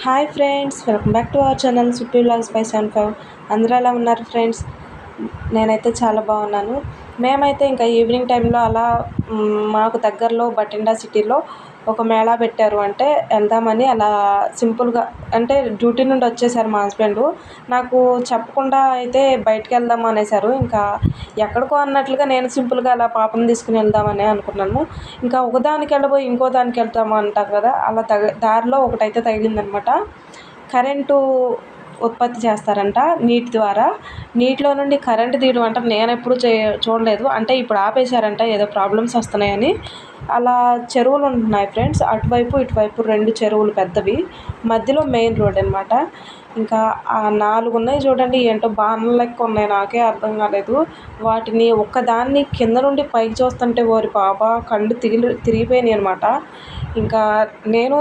Hi friends, welcome back to our channel Supree vlogs by 75. అందరూ ఎలా ఉన్నారు ఫ్రెండ్స్? నేనైతే చాలా బాగున్నాను. మేమైతే ఇంకా ఈవినింగ్ టైంలో అలా మాకు దగ్గరలో బటిండా సిటీలో ఒక మేళా పెట్టారు, అంటే వెళ్దామని అలా సింపుల్గా, అంటే డ్యూటీ నుండి వచ్చేసారు మా హస్బెండ్. నాకు చెప్పకుండా అయితే బయటికి వెళ్దాం అనేసారు. ఇంకా ఎక్కడికో అన్నట్లుగా నేను సింపుల్గా అలా పాపను తీసుకుని వెళ్దామని అనుకున్నాను. ఇంకా ఒకదానికి వెళ్ళబోయి ఇంకో దానికి వెళ్తాము అంటారు కదా, అలా దారిలో ఒకటైతే తగిలిందనమాట. కరెంటు ఉత్పత్తి చేస్తారంట నీటి ద్వారా. నీటిలో నుండి కరెంటు తీయడం అంట నేను ఎప్పుడు చూడలేదు. అంటే ఇప్పుడు ఆపేశారంట, ఏదో ప్రాబ్లమ్స్ వస్తున్నాయని. అలా చెరువులు ఉంటున్నాయి ఫ్రెండ్స్, అటువైపు ఇటువైపు 2 చెరువులు పెద్దవి, మధ్యలో మెయిన్ రోడ్ అనమాట. ఇంకా ఆ 4 ఉన్నాయి చూడండి, ఏంటో బాణం లెక్క ఉన్నాయి, నాకే అర్థం కాలేదు. వాటిని ఒక్కదాన్ని కింద నుండి పైకి చూస్తుంటే ఓరి బాబా కళ్ళు తిరిగిపోయినాయి అనమాట. ఇంకా నేను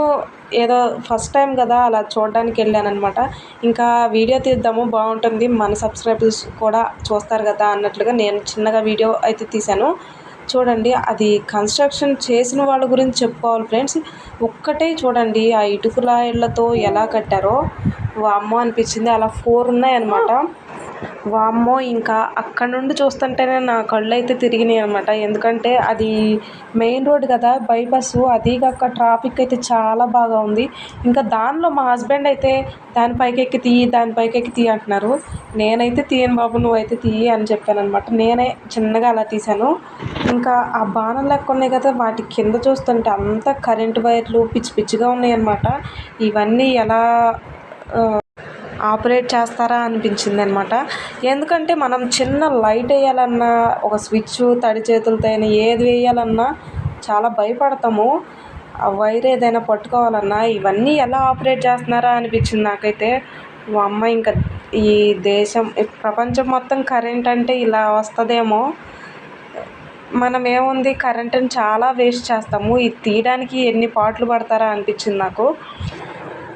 ఏదో ఫస్ట్ టైం కదా అలా చూడడానికి వెళ్ళానమాట. ఇంకా వీడియో తీద్దాము బాగుంటుంది, మన సబ్స్క్రైబర్స్ కూడా చూస్తారు కదా అన్నట్లుగా నేను చిన్నగా వీడియో అయితే తీశాను. చూడండి, అది కన్స్ట్రక్షన్ చేసిన వాళ్ళ గురించి చెప్పుకోవాలి ఫ్రెండ్స్. ఒక్కటే చూడండి, ఆ ఇటుకల ఇళ్లతో ఎలా కట్టారో వామ్మో అనిపించింది. అలా 4 ఉన్నాయన్నమాట. వామ్మో, ఇంకా అక్కడ నుండి చూస్తుంటేనే నా కళ్ళు అయితే తిరిగినాయి అనమాట. ఎందుకంటే అది మెయిన్ రోడ్ కదా, బైపాస్, అది కాక ట్రాఫిక్ అయితే చాలా బాగా ఉంది. ఇంకా దానిలో మా హస్బెండ్ అయితే దానిపైకి ఎక్కి తీయి అంటున్నారు. నేనైతే తీయను బాబు, నువ్వైతే తీయి అని చెప్పాను అనమాట. నేనే చిన్నగా అలా తీశాను. ఇంకా ఆ బాణం లెక్క ఉన్నాయి కదా, వాటి కింద చూస్తుంటే అంతా కరెంటు వైర్లు పిచ్చి పిచ్చిగా ఉన్నాయి అనమాట. ఇవన్నీ ఎలా ఆపరేట్ చేస్తారా అనిపించింది అనమాట. ఎందుకంటే మనం చిన్న లైట్ వేయాలన్నా, ఒక స్విచ్ తడి చేతులతో అయినా ఏది వేయాలన్నా చాలా భయపడతాము. ఆ వైర్ ఏదైనా పట్టుకోవాలన్నా ఇవన్నీ ఎలా ఆపరేట్ చేస్తున్నారా అనిపించింది నాకైతే. అమ్మ, ఇంకా ఈ దేశం, ప్రపంచం మొత్తం కరెంట్ అంటే ఇలా వస్తుందేమో. మనం ఏముంది, కరెంటుని చాలా వేస్ట్ చేస్తాము, ఇది తీయడానికి ఎన్ని పాటలు పడతారా అనిపించింది నాకు.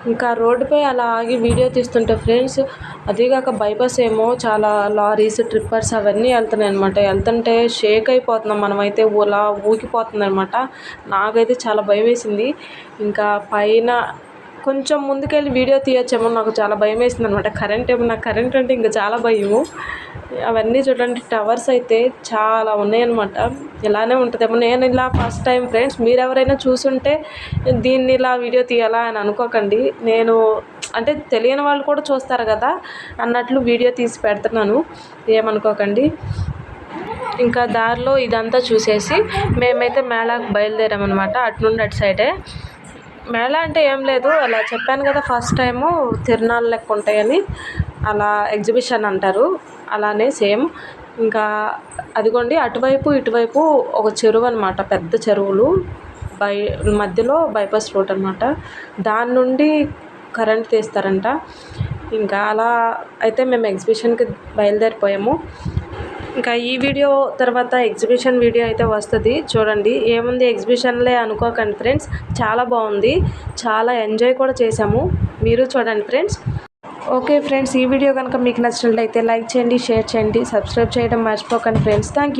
ఇంకా రోడ్డుపై అలా ఆగి వీడియో తీస్తుంటే ఫ్రెండ్స్, అదేగాక బైపాస్ ఏమో చాలా లారీస్, ట్రిప్పర్స్ అవన్నీ వెళ్తున్నాయి అనమాట. వెళ్తుంటే షేక్ అయిపోతున్నాం మనమైతే, ఓలా ఊగిపోతుంది అనమాట. నాకైతే చాలా భయం వేసింది. ఇంకా పైన కొంచెం ముందుకెళ్ళి వీడియో తీయొచ్చేమో, నాకు చాలా భయం వేసింది అనమాట. నాకు కరెంట్ అంటే ఇంకా చాలా భయము. అవన్నీ చూడండి, టవర్స్ అయితే చాలా ఉన్నాయన్నమాట. ఇలానే ఉంటుందేమో. నేను ఇలా ఫస్ట్ టైం ఫ్రెండ్స్, మీరు ఎవరైనా చూసుంటే దీన్ని ఇలా వీడియో తీయాలా అని అనుకోకండి. నేను అంటే తెలియని వాళ్ళు కూడా చూస్తారు కదా అన్నట్లు వీడియో తీసి పెడుతున్నాను, ఏమనుకోకండి. ఇంకా దారిలో ఇదంతా చూసేసి మేమైతే మేళాకు బయలుదేరామన్నమాట. అటు నుండి అటు సైడే. మేళా అంటే ఏం లేదు, అలా చెప్పాను కదా ఫస్ట్ టైము తిరునాళ్ళు లెక్క ఉంటాయని, అలా ఎగ్జిబిషన్ అంటారు, అలానే సేమ్. ఇంకా అదిగోండి, అటువైపు ఇటువైపు ఒక చెరువు అనమాట, పెద్ద చెరువులు. మధ్యలో బైపాస్ రోడ్ అనమాట. దాని నుండి కరెంట్ తీస్తారంట. ఇంకా అలా అయితే మేము ఎగ్జిబిషన్కి బయలుదేరిపోయాము. ఇంకా ఈ వీడియో తర్వాత ఎగ్జిబిషన్ వీడియో అయితే వస్తుంది, చూడండి. ఏముంది ఎగ్జిబిషన్లే అనుకోకండి ఫ్రెండ్స్, చాలా బాగుంది, చాలా ఎంజాయ్ కూడా చేసాము. మీరు చూడండి ఫ్రెండ్స్. ఓకే ఫ్రెండ్స్, ఈ వీడియో కనుక మీకు నచ్చినట్లయితే లైక్ చేయండి, షేర్ చేయండి, సబ్స్క్రైబ్ చేయడం మర్చిపోకండి ఫ్రెండ్స్. Thank you.